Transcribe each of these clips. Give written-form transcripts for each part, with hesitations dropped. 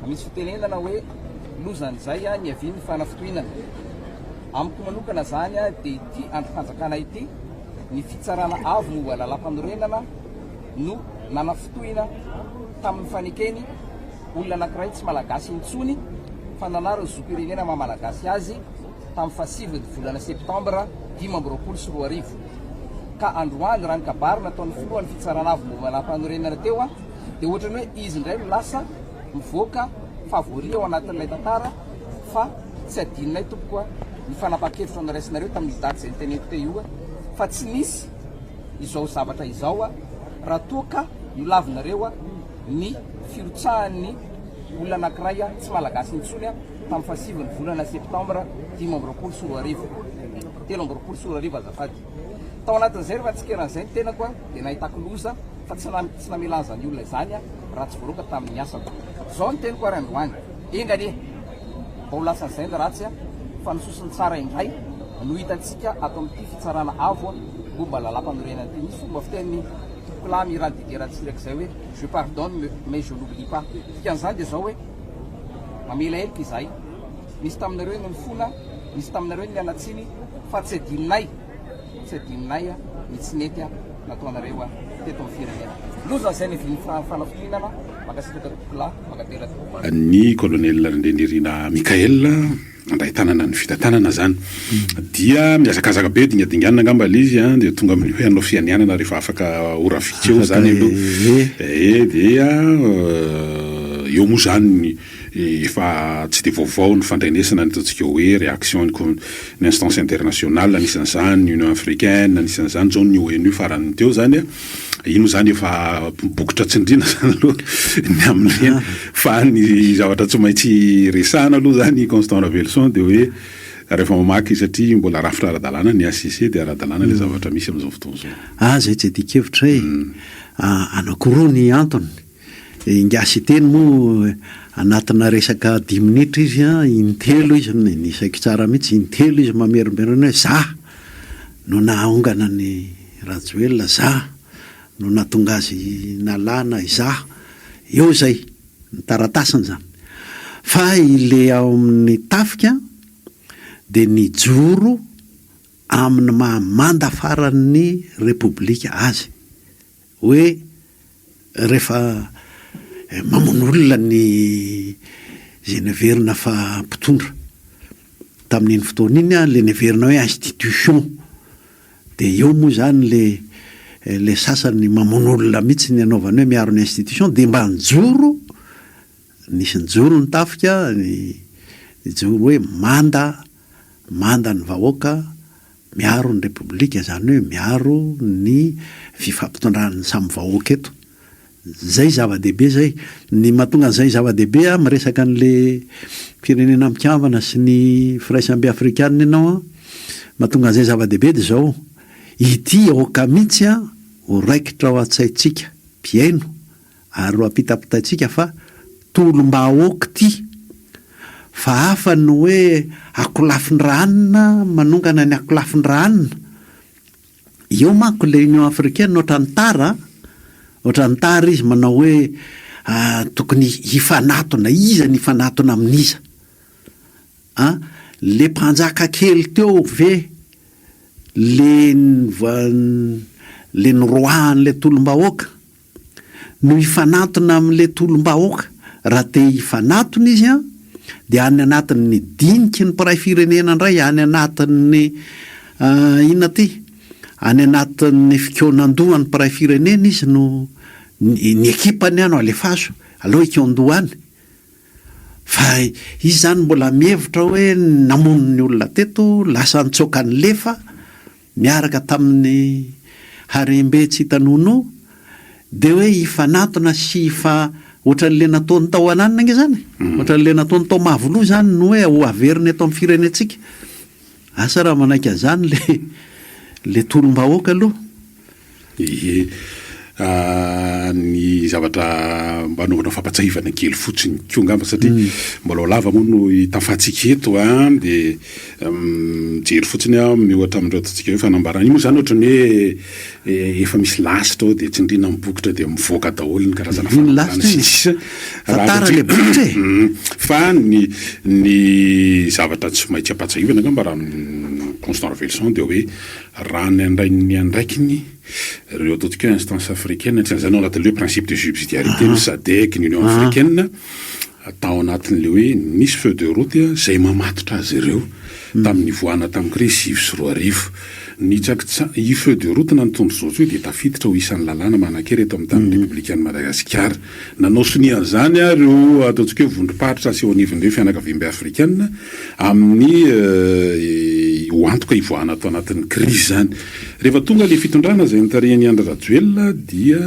misy fitenenana hoe lozan'izay a ny aviany fanafitohinana amiko manokana zany a dia ity andro-panjakana ity ny fitsarana avo no lalampanorenana no nanafitohina tamin'ny fanekeny olona anankiray tsy malagasy intsony fa nanaro ny zoam-pirenena maha-malagasy azy tamin'ny fahasivy volana septambra 2024 ka androany raha ny kabary nataon'ny filohan'ny fitsarana avo no lalampanorenana teo a dia ohatrany hoe izy indray no lasa mivoaka favoria ao anatin'ilay tantara fa tsy adinonay tompokoa ny fanapa-kevitra ny raisinareo tamin'ny daty izay nyteneko teo io fa tsy nisy izao zavatra izao a raha toaka nolavinareo a ny firotsahan'ny olona anankiray a tsy malagasy intsony a tamin'ny fahasivy ny volana septambra 2024 13 azafady tao anatin'izay rehefa tsikeran'izay ny tenako a dia nahitako loza fa tsy namelanja ny olona izany a raha tsy voaloka tamin'ny asako zao ny teniko ary androany engany mba ho lasan'izay ny ratsy a fa nisosiny tsara indray no hitantsika ato amin'ity fitsarana avo a momba lalampanorenana ty misy fomba fiteniny clame irany dideratsiraka izay hoe je pardonne mais je n'oublie pas dikan'izany dia zao hoe mamela elika izahay misy taminareo ny mifona misy taminareo ny anatsiny fa tsy adininay a ny tsy nety a nataonareo a teto amin'ny firenena lozan'izay ny viny fanafitohinana makasitraka makatera ny colonel Renirina Mikael andray tanana ny fitatanana zany dia miazakazaka be dingadinganina angamba izy a dia tonga amin'ny hoe anao fianianana rehefa afaka ora vitseo zany aloha dia eo moa zany efa tsy de vaovao ny fandrenesana ny ataontsika hoe réaction ny instance internationale anisan'izany ny Union africaine anisan'izany zao ny ONU farany teo zany a ino zany efa bokotra tsindrina zany aloha ny amin'ny fa ny zavatra tsy maintsy resahana aloha zany Constant Ravelson dia hoe rehefa mamaky satria mbola rafitra ara-dalàna ny ACC dia ara-dalàna le zavatra misy amin'izao fotoana zao zay tsy adikevitra anankiroa ny antony ingasy teny moa anatina resaka 10 minitra izy a intelo izy nisaiko tsara mihitsy intelo izy mamerimberina hoe za no naongana ny Rajoelina za no natonga azy nalana iza eo zay ny taratasiny zany fa ile ao amin'ny tafika dia nijoro amin'ny mahamanda faran'ny repoblika azy hoe rehefa mamono olona ny zay neverina fa mpitondra tamin'iny fotoana iny a le neverina hoe institution dia eo moa zany le sasany mamono olona mihitsy ny anaovany hoe miaro ny institution dia mba nijoro nisy nijoro ny tafika nijoro hoe manda ny vahoaka miaro ny repoblika zany hoe miaro ny fifampitondrany samy vahoaka eto zay zava-dehibe zay ny mahatonga an'izay zava-dehibe a miresaka an'le firenena mikavana sy ny firaisambe afrikanina ianao a mahatonga an'izay zava-dehibe dia zao ity aoka mihitsy a ho raikitra ao an-tsaintsika mpiaino ary ho ampitapitaitsika fa tolom-bahoaka ty fa hafa ny hoe akolafin-dranina manongana ny akolafin-dranina eo manko le Union africaine ohatra ny tara izy manao hoe tokony hifanatona iza ny hifanatona amin'iza le mpanjaka kely teo ve le niroahan'le tolom-bahoaka no hifanatona amin'le tolom-bahoaka raha te hifanatona izy a dia any anatin'ny diniky ny mpiray firenena indray any anatin'ny inona ty any anatin'ny fikonan-doha ny mpiray firenena izy no ny ekipany ano alefaso aloha ikon-dohany fa izy zany mbola mihevitra hoe namono ny olona teto lasa nitsoaka ny lefa miaraka tamin'ny harembe tsy hitanono dia hoe hifanatona sy ohatran'le nataony tao ananina nge zany ohatran'le nataony tao mahavoloha zany no hoe ho averiny eto amin'ny firenentsika asa raha manaiky an'izany le tolom-bahoaka aloha ny zavatra mba anaovana fampatsahivana kely fotsiny ko ngamba satria mbola lava moa no itafatsika eto dia jery fotsiny miohatra amin'ireo ataontsika hoe fanambarana io moa zany ohatra ny hoe efa misy lasitra ao dia tsindrina mibokotra dia mivoaka daholo ny karazana fa ny zavatra tsy maintsy ampatsahivana ngamba raha Constant Revelson dia hoe raha ny andrainy andraikiny reo ataontsika hoe instance africaine tsy zany ao anatin'ileo principe de subsidiarité ny SADC ny Union africaine atao anatin'le hoe nisy feu de route izay mamatotra azy ireo tamin'ny voana tamin'ny crise 2024 ny i feu de route na nytondro zotsy hoe dia tafiditra ho isan'ny lalàna manan-kery eto amin'ny tamin'ny républicaine Madagasikara nanao sonian'izany reo ataontsika hoe vondrom-paritra sy eo anivon'ireo fianakaviam-be africaine amin'ny ho antoka ivoahana atao anatin'ny crise zany rehefa tonga le fitondrana izay nitarihany Andry Rajoelina dia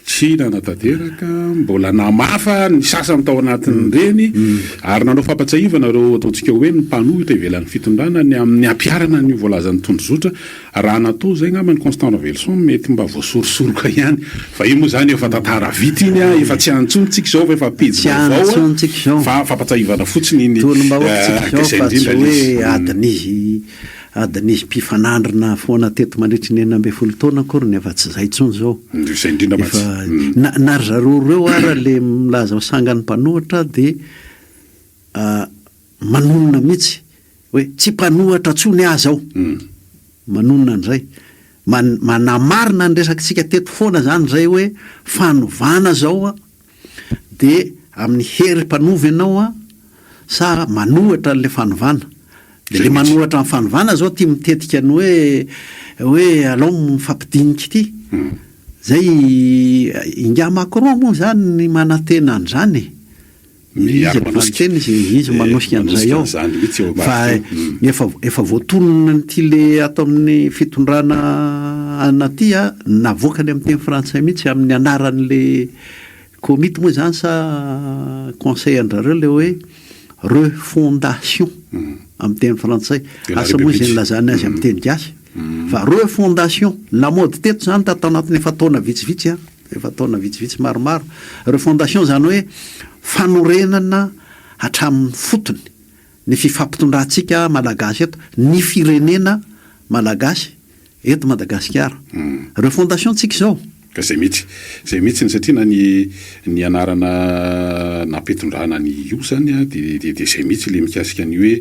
tsy nanatanteraka mbola namafa ny sasany tao anatin'ireny ary nanao fampatsahivana reo ataontsika hoe ny mpanohitra ivelan'ny fitondrana ny amin'ny ampiarana ny voalazan'ny tondrozotra raha natao zay ngamba ny Constant Revelson mety mba voasorosoroka ihany fa io moa zany efa tantara vita iny efa tsy antsontsika zao fa efa pejy vaovao fa fampatsahivana fotsiny iny adin'izy mpifanandrina foana teto mandritry ny 14 taona akory ny efa tsy zay tsony zao na ry zareo reo ara le milaza ho sangan'ny mpanohatra dia manonona mihitsy hoe tsy mpanohatra tsony azy ao manonona an'izay manamarina ny resakitsika teto foana zany zay hoe fanovana zao dia amin'ny hery mpanovy ianao sa manohatra n'le fanovana dia le manohatra amin'ny fanovana zao tia mitetika ny hoe alao mifampidinika ity zay inga Macron moa zany ny manantena an'izany izy manosika an'izay ao fa efa voatonona nyty le atao amin'ny fitondrana anaty navoakany amin'ny teny frantsay mihitsy amin'ny anaran'le komity moa zany sa conseil andrareo le hoe refondation amin'ny teny frantsay asa moa izay nilazana azy amin'ny teny gasy fa refondation lamody teto zany tatao anatin'ny efa taona vitsivitsy efa taona vitsivitsy maromaro refondation zany hoe fanorenana hatramin'ny fotony ny fifampitondrantsika malagasy eto ny firenena malagasy eto Madagasikara refondation tsika zao ka zay mihitsy ny satria na ny anarana nampitondrana ny io zany dia zay mihitsy le mikasika ny hoe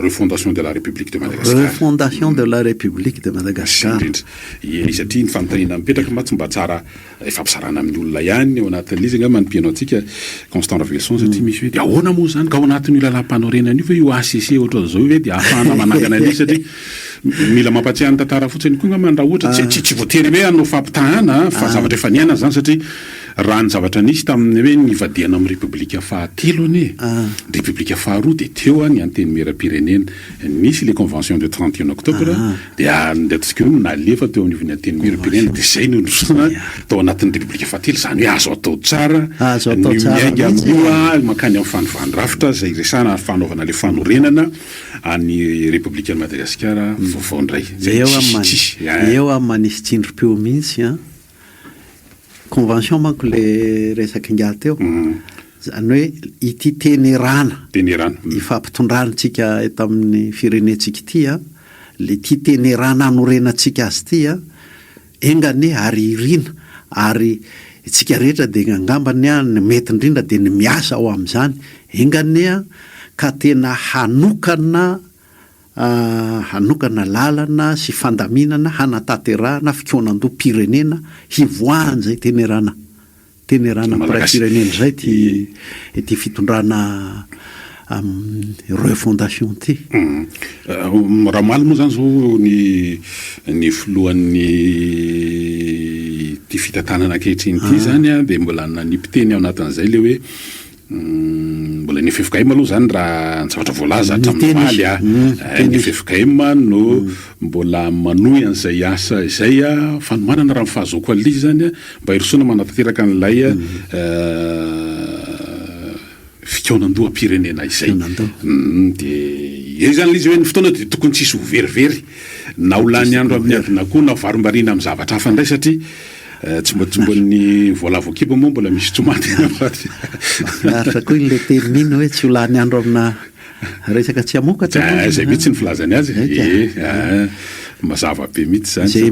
refondation de la République de Madagascar. Refondation de la République de Madagascar. Satria ny fanontaniana mipetraka matsy mba tsara fampisarana amin'ny olona ihany ao anatin'izy nga manompianao antsika Constant Revelson satria misy hoe dia ahoana moa zany ka ao anatin'io lalam-panorenana io hoe io ACC ohatra zao hoe dia ahafahana manangana an'izy satria mila mampatsiahany tantara fotsiny koa ngamba raha ohatra tsy voatery hoe anao fampitahana fa zavatra efa niaina zany satria raha ny zavatra nisy tamin'ny hoe nivadiana amin'ny république fahatelo anie république faharoa dia teo ny anteny mera-pirenena nisy le convention de 31 octobre dia ataontsika hoe nalefa teo anivon'ny anteny mera-pirenena dia zay nonosana tao anatin'ny république fahatelo zany hoe azo atao tsara ny miainga amin'io makany amin'ny fanovan-drafitra zay resana fanaovana le fanorenana any république Madagasikara vaovao ndray eo amin'ny manisy tsindrom-peo mihitsy convention manko le resaky nga teo zany hoe ity tenerana ifampitondranintsika eto amin'ny firenentsika ity le ty tenerana anorenantsika azy ity engane ary irina ary itsika rehetra dia ngambany ny mety indrindra dia ny miasa ao amin'izany engane ka tena hanokana lalana sy fandaminana hanatanterahana fikonan-doha-pirenena hivoahany zay tenerana piray-pirenena zay ty fitondrana refondation ty raha maly moa zany zao ny filohan'ny ty fitantanana ankehitriny ty zany dia mbola nanipiteny ao anatin'izay le hoe mbola ny FFKM aloha zany raha zavatra voalaza hatramin'ny maly ny FFKM no mbola manohy an'izay asa izay fanomanana raha mifahazoko an'ilay zany mba hirosoana manatanteraka an'ilay fikonan-doha-pirenena izay dia zany izy hoe ny fotoana dia tokony tsisy ho verivery na olany andro amin'ny adina koa na varombariana amin'ny zavatra hafa indray satria tsy mbotsombo'ny voalavokibo moa mbola misy tsomatyaritra koa ile tenin'iny hoe tsy olany andro amina resaka tsy amokatra zay mihitsy ny filazany azy mazava be mihitsy zany zay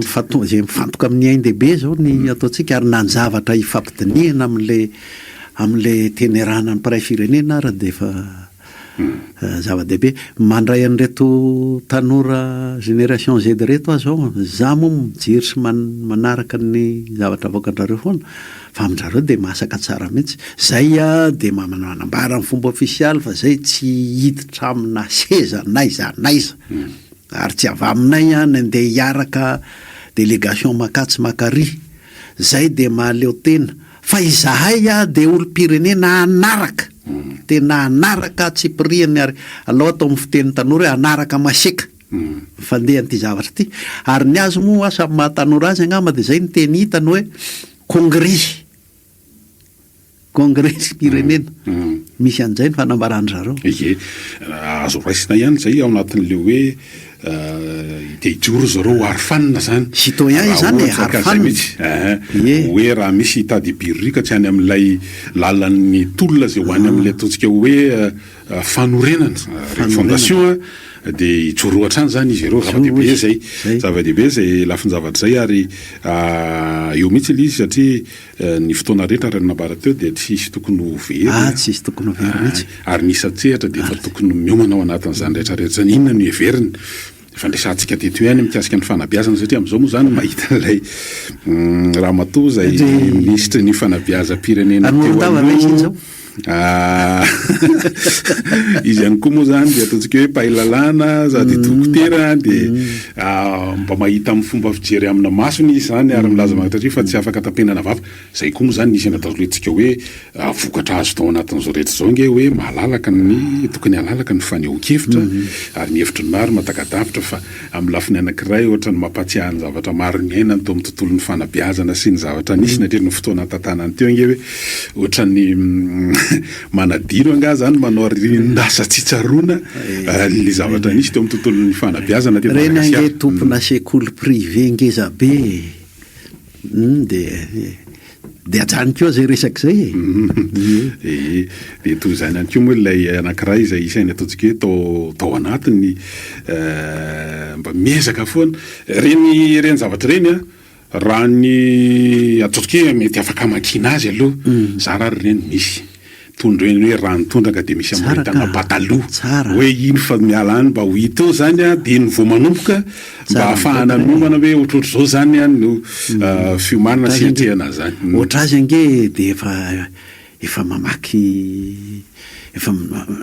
mifantoka amin'ny ain-dehibe zao ny ataontsika ary nan zavatra hifampidinihana amin'le tenerana ny mpiray firenena ary dia efa zava-dehibe mandray an'reto tanora génération Z reto azy ao za moa mijery sy manaraka ny zavatra avoakandrareo foana fa amindrareo dia masaka tsara mihitsy zay dia manambara amin'ny fomba ofisialy fa zay tsy hiditra amina seza naiza ary tsy avy aminay nandeha hiaraka délégation makatsy makary zay dia mahaleo tena fa izahay dia olo-pirenena anaraka tena anaraka tsy piriany ary aloha atao amin'ny fiteny tanora hoe anaraka maseka fandeha an'ity zavatra ity ary ny azo moa samy mahatanora azy angamba dia zay ny teny hitany hoe congrès pirenena misy an'izay ny fanambarany zareo azo raisina ihany zay ao anatin'le hoe dia ijoro zareo arifanina zany citoyen zany arifanina hoe raha misy hitady birika tsy any amin'ilay lalan'ny tolona zay ho any amin'ilay ataontsika hoe fanorenana fondation dia ijoro hatrany zany izy ireo zava-dehibe zay zava-dehibe zay lafin-zavatra zay ary eo mihitsy ilay izy satria ny fotoana rehetra raha nambara teo dia tsisy tokony ho very tsisy tokony ho very mihitsy ary nisatsehatra dia efa tokony miomana ao anatin'izany rehetrarehetra zany inona no heveriny fandraisantsika teto ihany mikasika ny fanabeazana satria amin'izao moa zany mahita ilay raha matoa zay ministry ny fanabeazam-pirenena teo izy ihany koa moa zany dia ataontsika hoe mpahilalana sady dokotera dia mba mahita amin'ny fomba fijery amina masony izy zany ary milaza magnatratria fa tsy afaka tampenana vava zay koa moa zany nisy natazoletsika hoe vokatra azo tao anatin'izao rehetra zao nge hoe mahalalaka ny tokony halalaka ny fanehoan-kevitra ary ny hevitry ny maro matakadavitra fa amin'ny lafiny anankiray ohatra ny mampatsiaha ny zavatra maro ny aina tao amin'ny tontolon'ny fanabeazana sy ny zavatra nisy natria ny fotoana tantanany teo nge hoe ohatra ny manadiro anga zany manao rinasa tsitsarona le zavatra nisy teo amin'ny tontolon'ny fanabeazana reny ange tompona sekoly privé ngeza be dia ajany koa zay resaka zay dia toy zany ihany koa moa ilay anankiray izay isainy ataontsika hoe tao anatiny mba miezaka foana reny zavatra reny raha ny ataontsika hoe mety afaka makina azy aloha zara ary reny misy tondreny hoe rano tondraka dia misy amiritana pataloha hoe ino fa mialany mba ho hita eo zany dia ny vo manomboka mba ahafahana miomana hoe ohatrohatro zao zany no fiomanana sy atrehana zany ohatra azy ange dia efa mamaky efa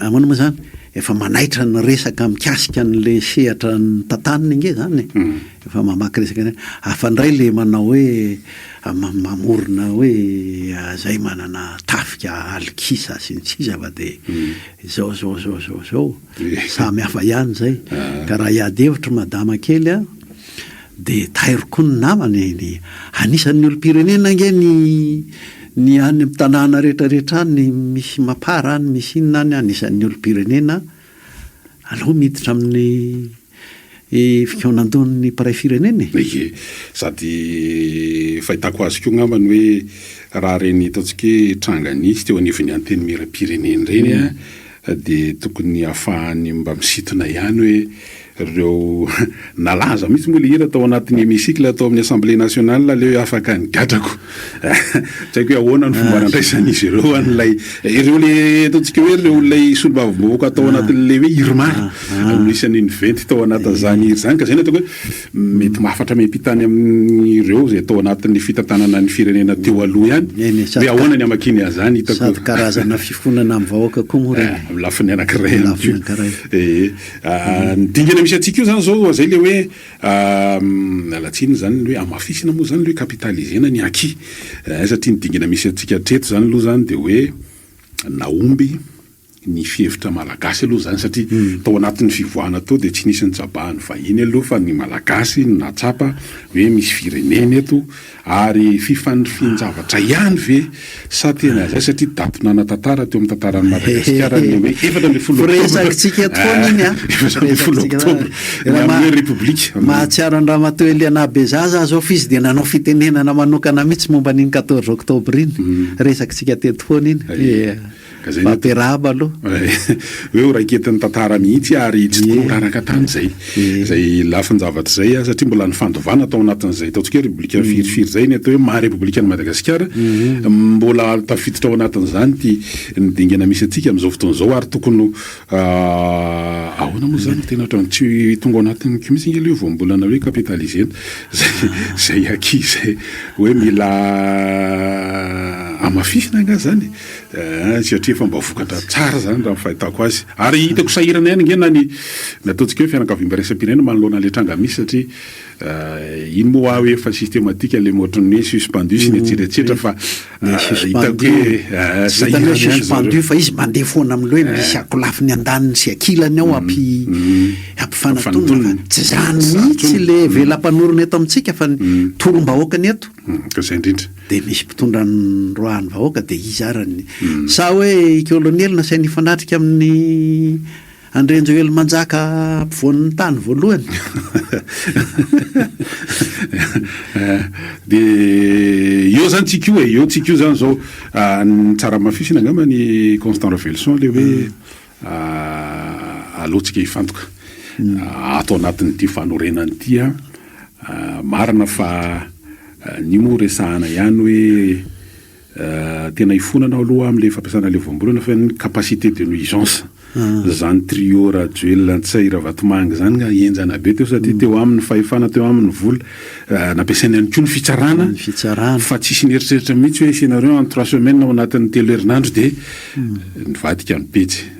amoana moa zany efa manaitra ny resaka mikasika n'le sehatra ny tantaniny inge zany efa mamaky resaka afandray le manao hoe mamorona hoe zay manana tafika alikisa sy ny sisa fa dia zao samy hafa ihany zay ka raha iady hevitra madama kely dia tairoko ny namany anisan'ny olo-pirenena nge ny any amin'ny tanàna rehetrarehetra any misy mapara any misy inona any anisan'ny olo-pirenena aloha miditra amin'ny fikaonandon'ny mpiray firenena sady fahitako azy koa ngambany hoe raha reny ataontsika hoe tranganisy teo anivony anteny miram-pirenena reny dia tokony ahafahany mba misitona ihany hoe reo nalaza mihitsy moa le hira tao anatin'ny hémicycle atao amin'ny assemblée nationale le hoe afaka nigadrako tsy haiko hoe ahoana ny fomba nandraisan'izy ireo an'ilay ireo le ataontsika hoe reo lay solobavim-bahoaka atao anatin'le hoe hirmary anisan'ny niventy tao anatin'izany hiry zany ka zay ny ataoko hoe mety mahafatra miampitany amin'ireo zay atao anatin'ny fitantanana ny firenena teo aloha ihany hoe ahoana ny amakiny azany hitako sady karazana fifonana amin'ny vahoaka koa moa reny amin'ny lafiny anankiray ny dingana misy atsika io zany zao zay le hoe alatsiny zany le hoe amafisina moa zany le hoe kapitalizena ny aki satria ny dingana misy atsika treto zany aloha zany dia hoe naomby ny fihevitra malagasy aloha zany satria tao anatin'ny fivoahana tao dia tsy nisy ny tsabahan'ny vahiny aloha fa ny malagasy natsapa hoe misy fireneny eto ary fifandrafinjavatra ihany ve sa tena zay satria daty nanatantara teo amin'ny tantaran'ny Madagasikara ny hoe efatra amby folo Resakintsika toana iny efatra amby folo oktobra ny amin'ny repoblika mahatsiaro ny Ramatoa Eliana Bezaza azo izy dia nanao fitenenana manokana mihitsy momba n'iny 14 oktobra iny resakintsika teto foana iny Vaperaba aloha hoe ho raiketin'ny tantara mihitsy ary tsy toraraka tan'izay zay lafinjavatra zay satria mbola ny fandovana tao anatin'izay ataontsika repoblika firifiry zay ny atao hoe maharepoblikan'ny Madagasikara mbola tafiditra ao anatin'izany ty nidingana misy atsika amin'izao fotoan'izao ary tokony ahoana moa zany tena ohatrany tsy tonga ao anatin'ny mihitsy inge le voambolana hoe capitalisena zay zay hoe mila amafisina nga zany satria fa mba vokatra tsara zany raha fahitako azy ary hitako sahirana ihany nge na ny ataontsika hoe fianakaviam-ba resam-pirenena manoloana le tranga misy satria iny moa hoe fa systématique le motrany hoe suspendu sy ny etsetraetsetra fa hitako hoe suspendu fa izy mandeha foana amin'le hoe misy akolafiny andaniny sy akilany ao ampifanatona tsy zany mihitsy le velam-panorona eto amintsika fa tolom-bahoakany eto ka zay indrindra dia misy mpitondra ny roahany vahoaka dia izy arany sa hoe kolonely nasainy fanatrika amin'ny Andrenjo Ely Manjaka ampovoan'ny tany voalohany dia eo zany tsika io eo tsika io zany zao ny tsara mafisina angamba ny Constant Revelson le hoe alohantsika hifantoka ato anatin'ity fanorenany ity marina fa ny moa resahana ihany hoe tena hifonana aloha amin'le fampiasana le voambolana fa ny capacité de nuisance zany trio Rajoelina Ntsay Ravatomanga zany nga enjana be teo satria teo amin'ny fahefana teo amin'ny vola nampiasaina ihany koa ny fitsarana fa tsisy nieritseritra mihitsy hoe ianareo en 3 semaines ao anatin'ny 3 herinandro dia nivadika ny petsy